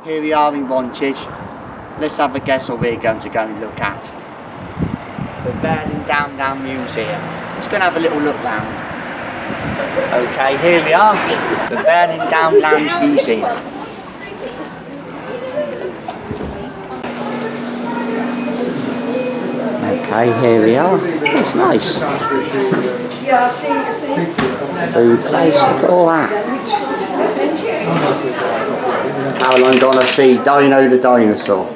Here we are in Wantage. Let's have a guess what we're going to go and look at. The Vale and Downland Museum. Let's go and have a little look round. Okay, here we are. The Vale and Downland Museum. Okay, here we are. It's nice. Food place, look at all that. Caroline gonna feed Dino the dinosaur.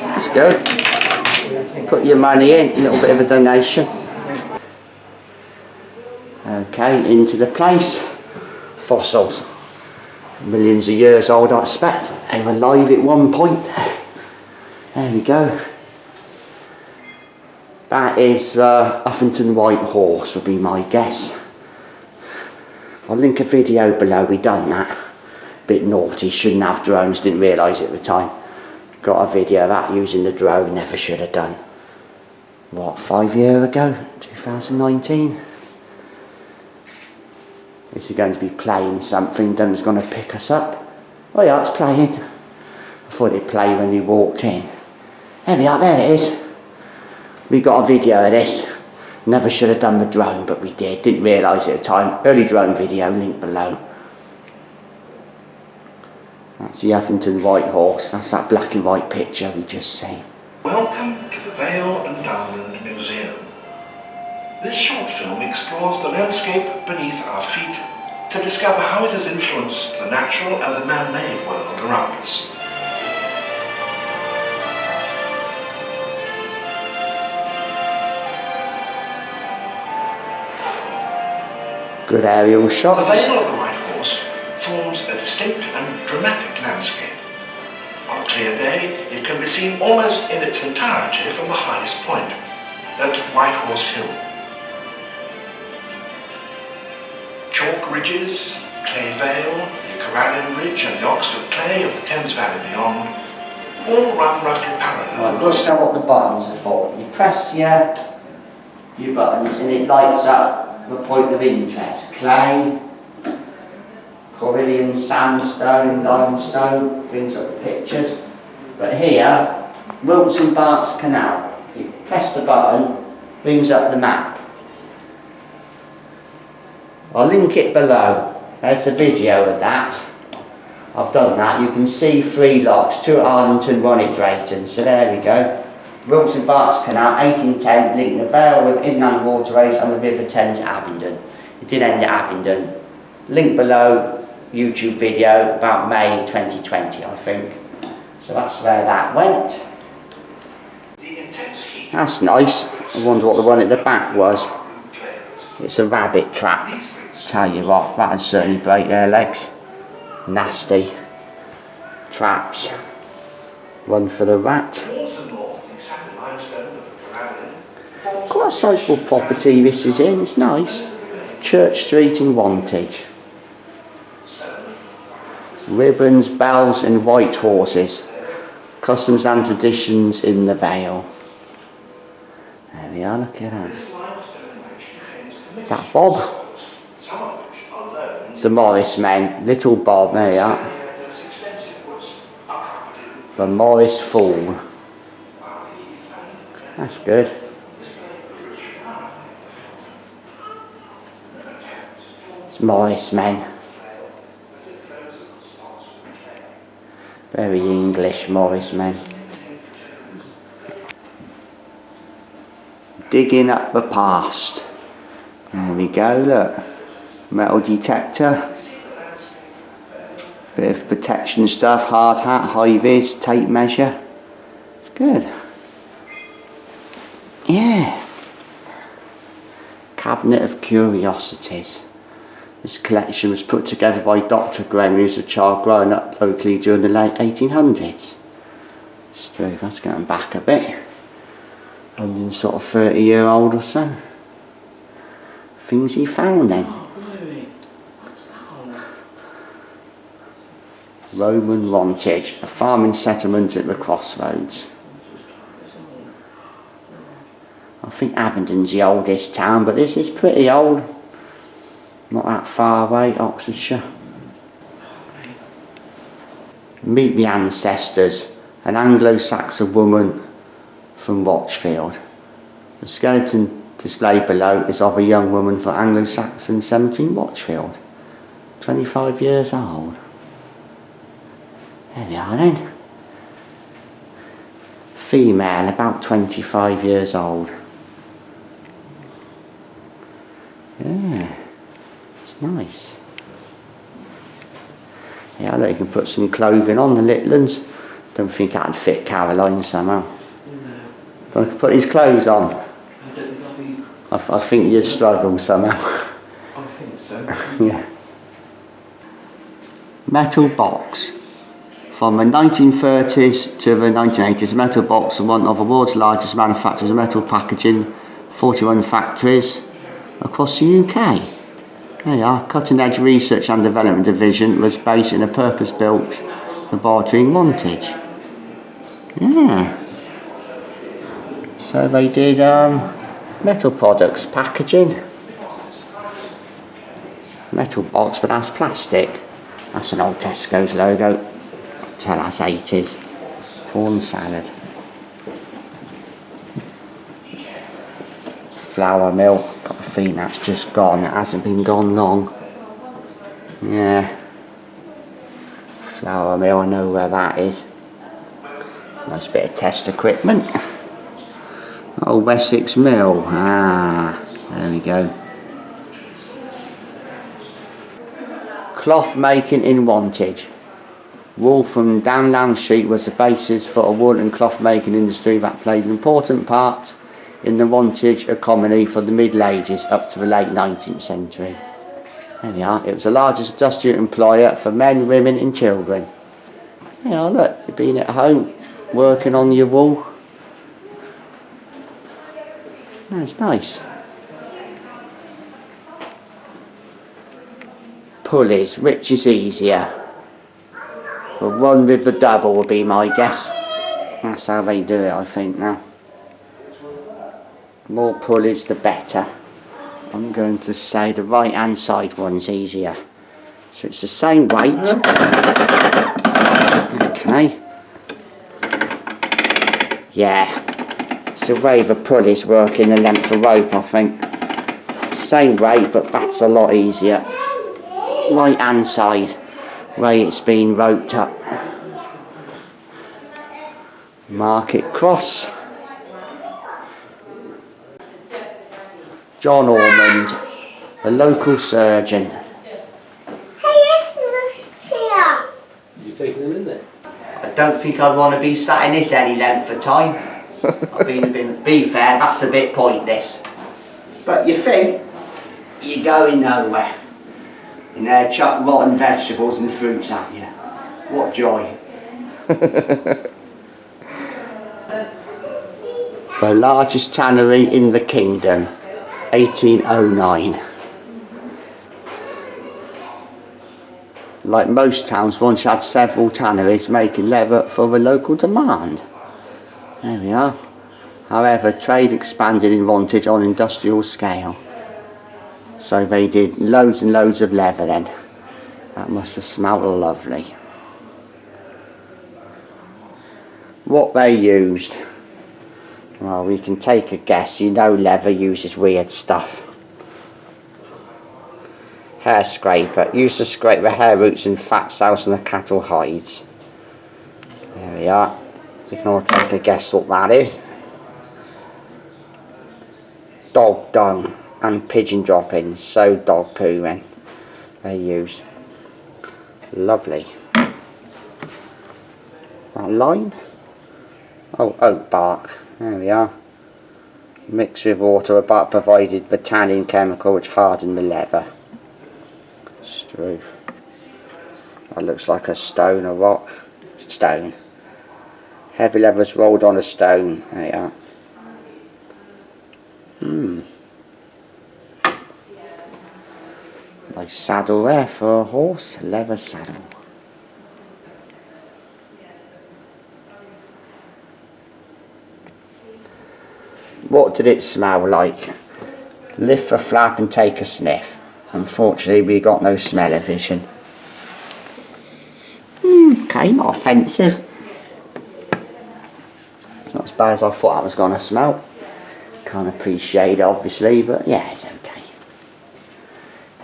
That's good. Put your money in, a little bit of a donation. Okay, into the place. Fossils. Millions of years old, I expect. They were alive at one point. There we go. That is Oxfordshire White Horse would be my guess. I'll link a video below, we done that. Bit naughty, shouldn't have drones, didn't realise it at the time. Got a video of that using the drone, never should have done. What, 5 years ago? 2019? This is going to be playing something, Dum's going to pick us up. Oh yeah, it's playing. I thought it'd play when we walked in. There we are, there it is. We got a video of this. Never should have done the drone, but we did. Didn't realise it at the time. Early drone video, link below. That's the Oxfordshire White Horse. That's that black and white picture we just seen. Welcome to the Vale and Downland Museum. This short film explores the landscape beneath our feet to discover how it has influenced the natural and the man-made world around us. Good aerial shots. The Vale of the White Horse forms a distinct and dramatic landscape. On a clear day, it can be seen almost in its entirety from the highest point, at White Horse Hill. Chalk ridges, Clay Vale, the Corallian Ridge and the Oxford Clay of the Thames Valley beyond, all run roughly parallel. Right, let's know what the buttons are for. You press your buttons and it lights up the point of interest. Clay, Corallian sandstone, limestone, brings up the pictures. But here, Wilton Barks Canal. If you press the button, brings up the map. I'll link it below. There's a video of that. I've done that. You can see 3 locks, 2 at Arlington, 1 at Drayton. So there we go. Wilton Barks Canal, 1810, linked the Vale with inland waterways and the River Thames to Abingdon. It did end at Abingdon. Link below, YouTube video about May 2020, I think. So that's where that went. That's nice. I wonder what the one at the back was. It's a rabbit trap. Tell you what, that would certainly break their legs. Nasty. Traps. One for the rat. Quite a sizable property this is in, it's nice. Church Street in Wantage. Ribbons, bells and white horses. Customs and traditions in the Vale. There we are, look at that. Is that Bob? It's the Morris men. Little Bob, there you are. The Morris Fool. That's good. It's Morris men. Very English Morris men. Digging up the past. There we go, look. Metal detector. Bit of protection stuff, hard hat, high vis, tape measure. It's good. Yeah. Cabinet of Curiosities. This collection was put together by Dr. Graham, who was a child growing up locally during the late 1800s. It's true, that's going back a bit. 130-year-old or so. Things he found then. Roman Wantage, a farming settlement at the crossroads. I think Abingdon's the oldest town, but this is pretty old. Not that far away, Oxfordshire. Meet the ancestors, an Anglo-Saxon woman from Watchfield. The skeleton displayed below is of a young woman from Anglo-Saxon cemetery in Watchfield, 25 years old. There we are then. Female, about 25 years old. Yeah, it's nice. Yeah, look, you can put some clothing on the little ones. Don't think I can fit Caroline somehow. No. Don't I put his clothes on? I don't think I'll be... I think you'd struggle somehow. I think so. Yeah. Metal box. From the 1930s to the 1980s, metal box was one of the world's largest manufacturers of metal packaging, 41 factories across the UK. There you are. Cutting Edge Research and Development Division was based in a purpose-built laboratory in Wantage. Yeah. So they did metal products, packaging. Metal box, but that's plastic. That's an old Tesco's logo. So that's 80s. Prawn salad. Flour mill. Got a feeling that's just gone. It hasn't been gone long. Yeah. Flour mill, I know where that is. It's a nice bit of test equipment. Oh, Wessex Mill. Ah, there we go. Cloth making in Wantage. Wool from downland sheep was the basis for a wool and cloth making industry that played an important part in the Wantage economy from the Middle Ages up to the late 19th century. There we are. It was the largest industrial employer for men, women and children. There you are, look, you've been at home working on your wool. That's nice. Pulleys, which is easier? We'll run with the double would be my guess. That's how they do it, I think, now. More pulleys the better. I'm going to say the right hand side one's easier. So it's the same weight. Okay. Yeah. It's the way the pulleys work in the length of rope, I think. Same weight, but that's a lot easier. Right hand side, way it's been roped up. Market cross. John Ormond, a local surgeon. Hey, yes, here. You taking them in there? I don't think I'd want to be sat in this any length of time. I've be fair, that's a bit pointless. But your feet, you're going nowhere. In there, chuck rotten vegetables and fruits at you. What joy. The largest tannery in the kingdom, 1809. Like most towns, once had several tanneries making leather for the local demand. There we are. However, trade expanded in Wantage on an industrial scale. So they did loads and loads of leather then. That must have smelled lovely. What they used. Well, we can take a guess. You know leather uses weird stuff. Hair scraper. Used to scrape the hair roots and fat cells from the cattle hides. There we are. We can all take a guess what that is. Dog dung and pigeon droppings. So dog poo then. They use. Lovely. That lime? Oh, oak bark. There we are. Mixed with water, a bark provided the tanning chemical which hardened the leather. Struth. That looks like a stone, a rock. Stone. Heavy leathers rolled on a stone. There you are. Nice saddle there for a horse. Leather saddle. What did it smell like? Lift the flap and take a sniff. Unfortunately, we got no smell-o-vision. Okay, not offensive. It's not as bad as I thought I was going to smell. Can't appreciate it, obviously, but yeah, it's okay.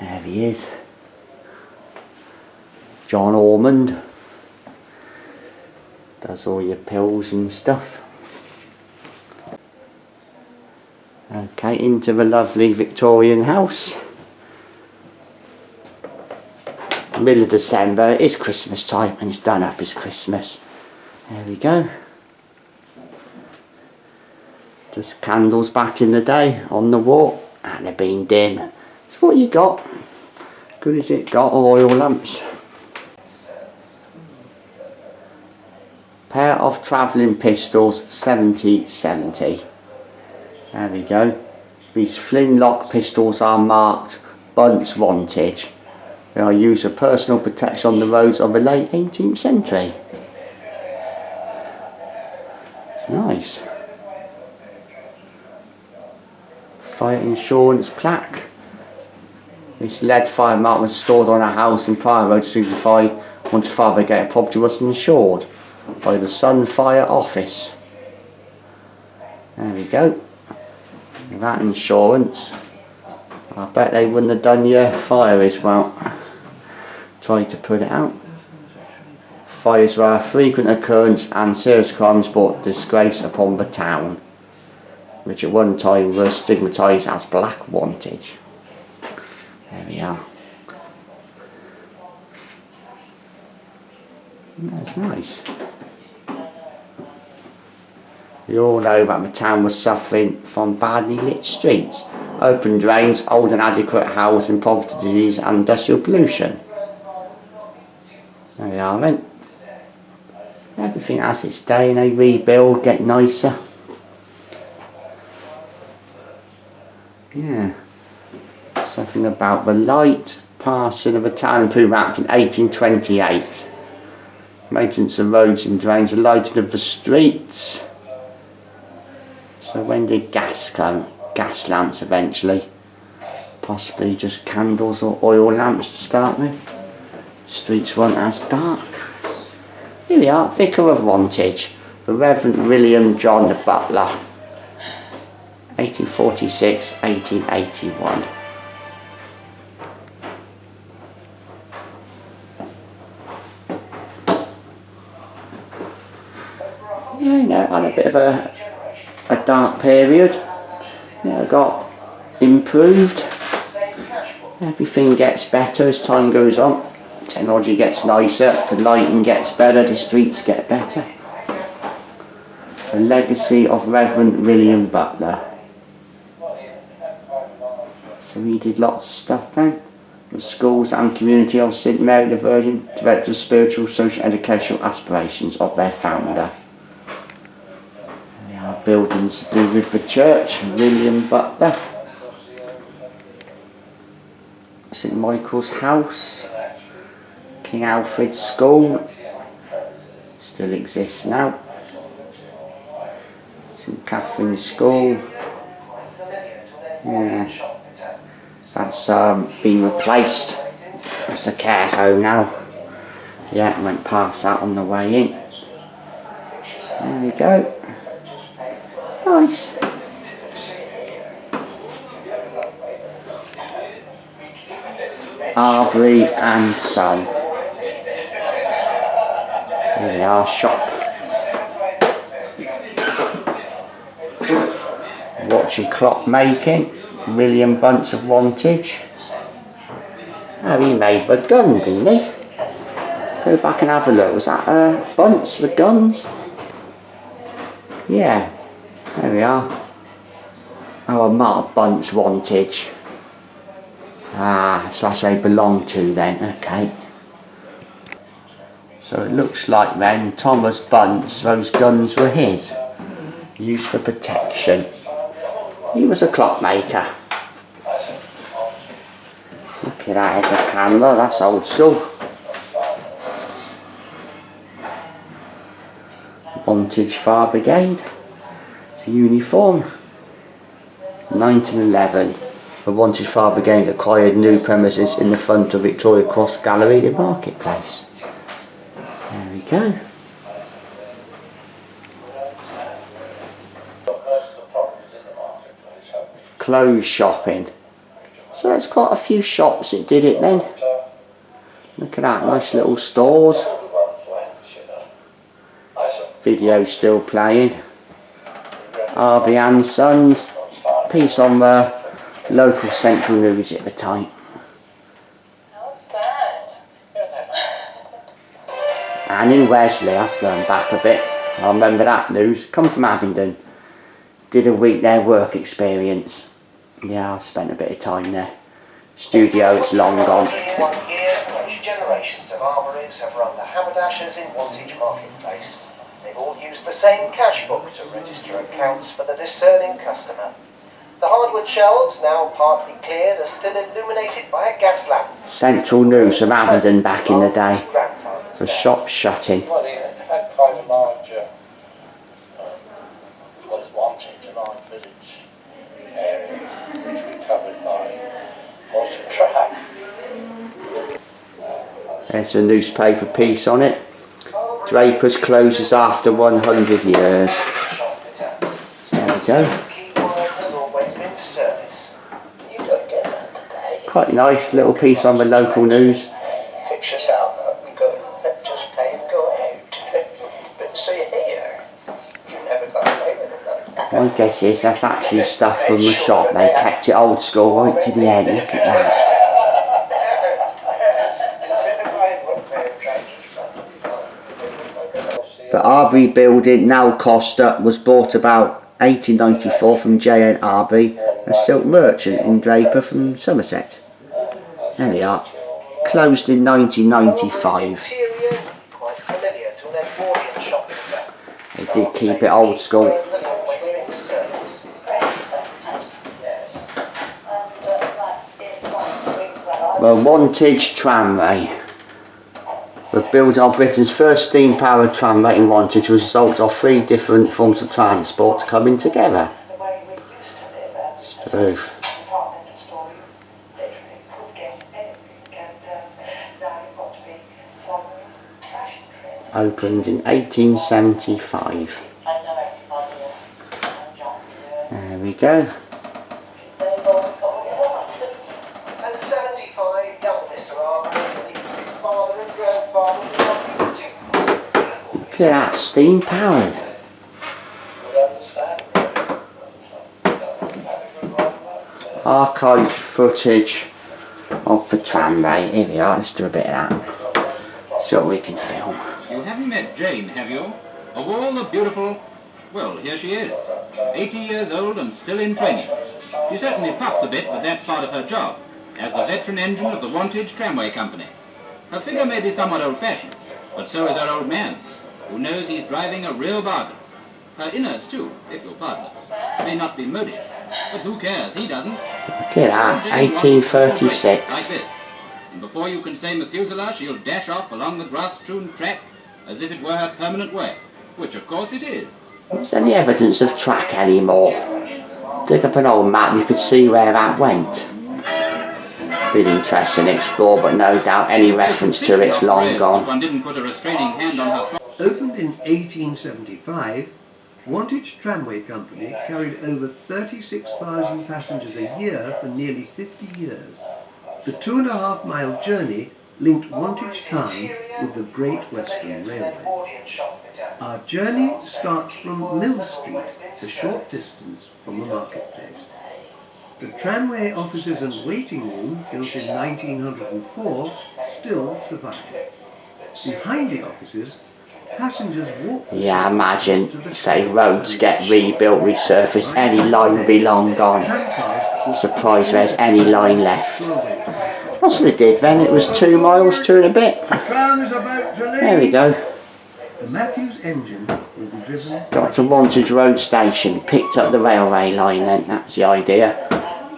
There he is. John Ormond. Does all your pills and stuff. Okay, into the lovely Victorian house. Middle of December, it's Christmas time and it's done up as Christmas. There we go. Just candles back in the day on the wall and they've been dim. It's what you got. Good as it got, oil lamps. Pair of travelling pistols, 70/70. There we go. These flintlock pistols are marked Bunce Wantage. They are used for personal protection on the roads of the late 18th century. It's nice. Fire insurance plaque. This lead fire mark was stored on a house in Prior Road to signify once a fire brigade property was insured by the Sun Fire Office. There we go. That insurance. I bet they wouldn't have done your fire as well. Tried to put it out. Fires were a frequent occurrence and serious crimes brought disgrace upon the town, which at one time was stigmatised as Black Wantage. There we are. That's nice. We all know that the town was suffering from badly lit streets, open drains, old and adequate housing, poverty, disease and industrial pollution. There we are then. Everything has its day and they rebuild, get nicer. Yeah. Something about the light passing of a Town Improvement Act in 1828. Maintenance of roads and drains, the lighting of the streets. So when did gas come? Gas lamps eventually. Possibly just candles or oil lamps to start with. Streets weren't as dark. Here we are, Vicar of Wantage, the Reverend William John the Butler. 1846, 1881. Yeah, you know, had a bit of a dark period. You know, got improved. Everything gets better as time goes on. Technology gets nicer, the lighting gets better, the streets get better. The legacy of Reverend William Butler. So he did lots of stuff then. The schools and community of St Mary the Virgin developed the spiritual, social, educational aspirations of their founder. There are buildings to do with the church, William Butler. St Michael's House. King Alfred's School. Still exists now. St Catherine's School. Yeah. That's been replaced. It's a care home now. Yeah, went past that on the way in. There we go. Nice. Arbery and Son. Here we are, shop. Watching clock making. William Bunce of Wantage. Oh, he made the gun, didn't he? Let's go back and have a look. Was that Bunce, the guns? Yeah, there we are. Oh, Mark Bunce Wantage. Ah, so that's where he belonged to then, okay. So it looks like then Thomas Bunce, those guns were his. Used for protection. He was a clockmaker. Look at that, there's a camera, that's old school. Wantage Fire Brigade. It's a uniform. 1911. The Wantage Fire Brigade acquired new premises in the front of Victoria Cross Gallery in Marketplace. There we go. Clothes shopping. So there's quite a few shops that did it then. Look at that, nice little stores. Video still playing. RB and Sons. Piece on the local central news at the time. How sad. And in Wesley, that's going back a bit. I remember that news. Come from Abingdon. Did a week there, work experience. Yeah, I spent a bit of time there. Studio, it's long gone. 1 years, 3 generations of armouries have run the haberdashers in Wantage Marketplace. They've all used the same cash book to register accounts for the discerning customer. The hardwood shelves, now partly cleared, are still illuminated by a gas lamp. Central news of Abingdon back in the day. The shop shutting. Well, it had quite a large, what is Wantage, a large village area, which we covered by horse and track. There's a newspaper piece on it. Draper's closes after 100 years. There we go. Quite nice little piece on the local news. Pictures out and go, just pay and go out. But see here, you never got away with it though. My guess is that's actually stuff from the shop. They kept it old school right to the end. Look at that. The Arbery building, now Costa, was bought about 1894 from J.N. Arbery, a silk merchant in Draper from Somerset. There we are. Closed in 1995. They did keep it old school. The Wantage tramway. The building of Britain's first steam-powered tramway in Wantage was a result of 3 different forms of transport coming together. So, opened in 1875. There we go. And 75, young Mr. Arbery leaves his father and grandfather. Look at that, steam powered. Archived footage of the tramway. Here we are, let's do a bit of that. So we can film. You haven't met Jane, have you? Of all the beautiful... Well, here she is. 80 years old and still in training. She certainly puffs a bit, but that's part of her job, as the veteran engine of the Wantage Tramway Company. Her figure may be somewhat old-fashioned, but so is her old man, who knows he's driving a real bargain. Her innards, too, if you'll pardon us, may not be modish, but who cares? He doesn't. Look at that, 1836. Like this. And before you can say Methuselah, she'll dash off along the grass-strewn track as if it were her permanent way, which of course it is. Is there any evidence of track anymore? Dig up an old map, you could see where that went. Been interesting to explore, but no doubt any reference to it's long gone. One didn't put a restraining hand on her. Opened in 1875, Wantage Tramway Company carried over 36,000 passengers a year for nearly 50 years. The 2.5-mile journey linked Wantage town with the Great Western Railway. Our journey starts from Mill Street, a short distance from the marketplace. The tramway offices and waiting room, built in 1904, still survive. Behind the offices, passengers walk... Yeah, imagine, say roads get rebuilt, resurfaced, any line will be long gone. I'm surprised there's any line left. That's what it did then, it was 2 miles, 2 and a bit. There we go. The Matthews engine will be driven... Got to Wantage Road Station, picked up the railway line then, that's the idea.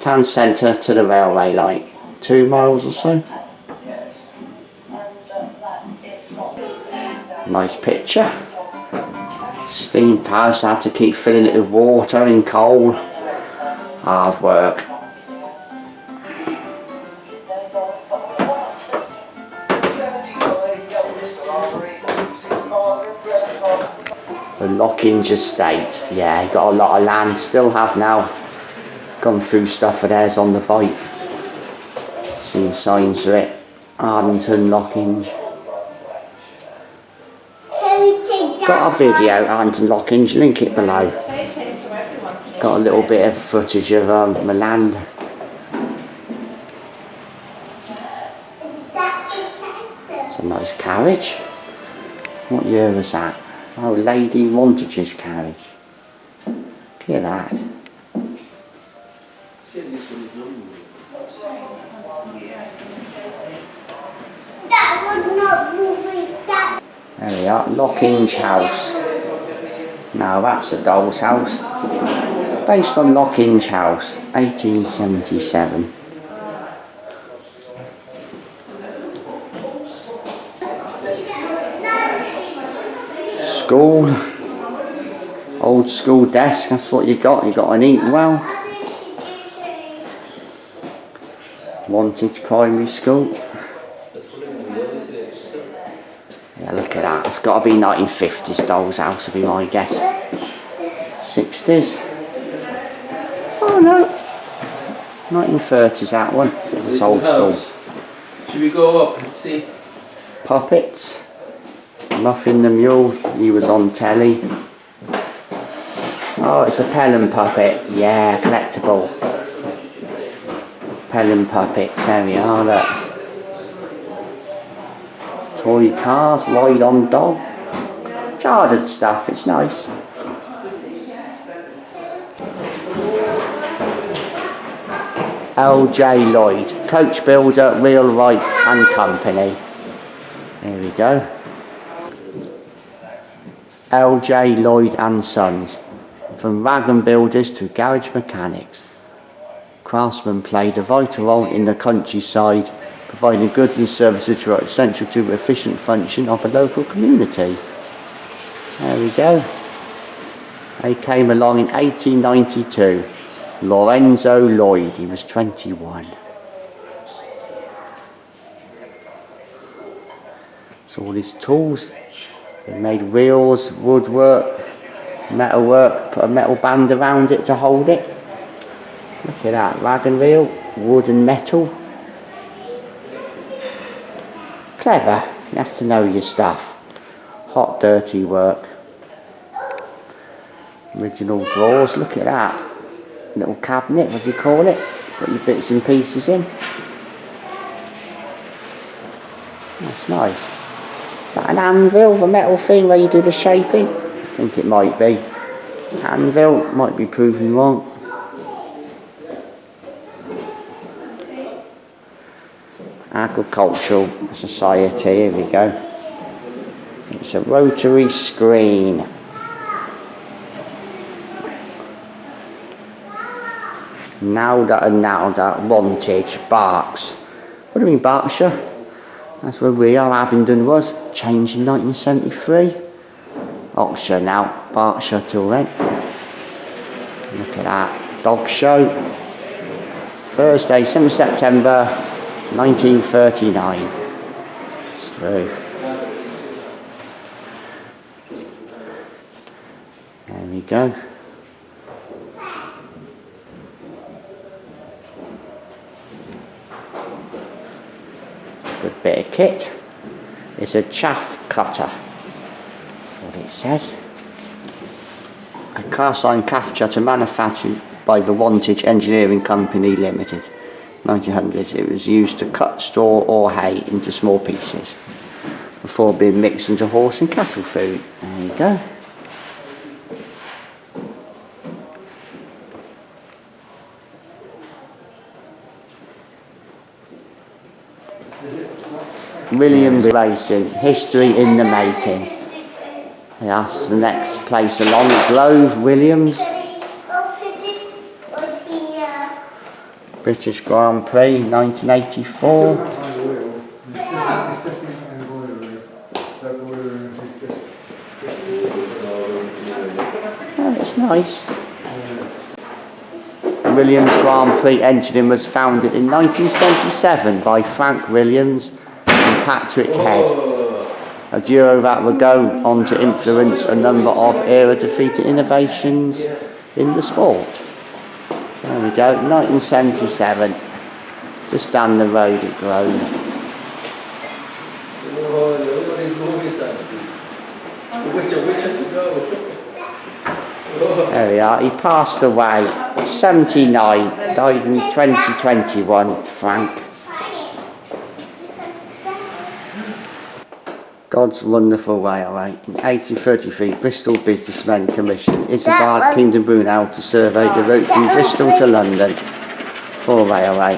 Town centre to the railway line, 2 miles or so. Nice picture. Steam power, so I had to keep filling it with water and coal. Hard work. Lockinge estate. Yeah, he got a lot of land, still have now. Gone through stuff of theirs on the bike. Seen signs of it. Ardington, Lockinge. Got a video, Ardington, Lockinge, link it below. Got a little bit of footage of my land. It's a nice carriage. What year was that? Oh, Lady Wantage's carriage. Look at that. There we are, Lockinge House. Now that's a doll's house. Based on Lockinge House, 1877. School. Old school desk, that's what you got an inkwell. Wantage Primary School. Yeah, look at that. It's got to be 1950s doll's house, would be my guess. 60s. Oh no. 1930s that one. It's old school. Should we go up and see? Puppets. Muffin the Mule, he was on telly. Oh, it's a Pelham puppet. Yeah, collectible. Pelham puppets, there we are, look. Toy cars, ride-on dog. Childhood stuff, it's nice. L.J. Lloyd, coach builder, Wheelwright and Company. There we go. L.J. Lloyd and Sons. From wagon builders to garage mechanics. Craftsmen played a vital role in the countryside, providing goods and services that are essential to the efficient function of a local community. There we go. They came along in 1892. Lorenzo Lloyd, he was 21. So all his tools, they made wheels, woodwork, metalwork, put a metal band around it to hold it. Look at that, wagon wheel, wood and metal. Clever, you have to know your stuff. Hot dirty work. Original drawers, look at that. Little cabinet, what do you call it? Put your bits and pieces in. That's nice. Is that an anvil, the metal thing where you do the shaping? I think it might be. Anvil, might be proven wrong. Agricultural Society, here we go. It's a rotary screen. Nowda and Nowda, Wantage, Berks. What do you mean Berkshire? That's where we are, Abingdon was. Changed in 1973. Oxfordshire now, Berkshire till then. Look at that. Dog show. Thursday, 7th September 1939. It's through. There we go. Good bit of kit. It's a chaff cutter. That's what it says. A cast iron calf cutter manufactured by the Wantage Engineering Company Limited. 1900s. It was used to cut straw or hay into small pieces before being mixed into horse and cattle food. There you go. Williams Racing, history in the making. That's the next place along, Grove Williams. British Grand Prix, 1984. Oh, it's nice. Williams Grand Prix engineering was founded in 1977 by Frank Williams and Patrick Head. a duo that would go on to influence a number of era-defeating innovations in the sport. There we go, 1977, just down the road at Grove. There we are, he passed away, 79, died in 2021, Frank. God's Wonderful Railway. In 1833, Bristol businessmen commissioned Isabard Kingdom Brunel to survey the route from Bristol to London for railway.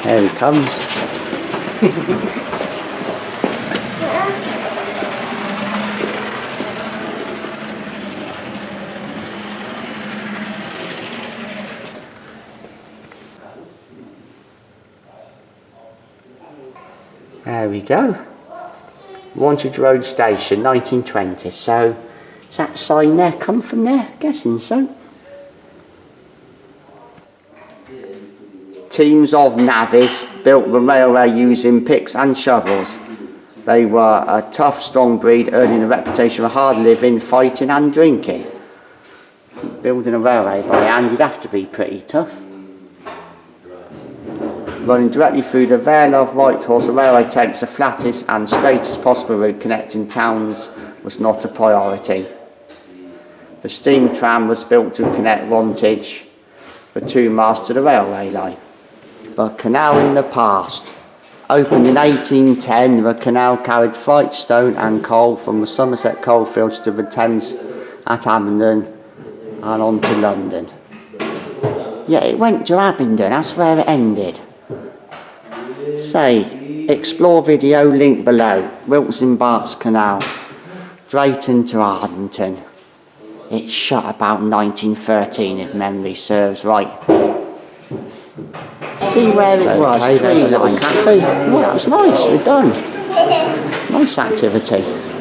There he comes. There we go. Wantage Road Station, 1920. So, is that sign there come from there? Guessing so. Teams of navvies built the railway using picks and shovels. They were a tough, strong breed, earning a reputation for hard living, fighting and drinking. Building a railway by hand, you'd have to be pretty tough. Running directly through the Vale of White Horse, the railway takes the flattest and straightest possible route connecting towns was not a priority. The steam tram was built to connect Wantage, the two masts to the railway line. The canal in the past. Opened in 1810, the canal carried freight stone and coal from the Somerset coalfields to the Thames at Abingdon and on to London. Yeah, it went to Abingdon, that's where it ended. Say, explore video link below. Wilton Barts Canal, Drayton to Ardington. It shut about 1913 if memory serves right. See where it was, there's a little cafe. Oh, that was nice, we're done. Nice activity.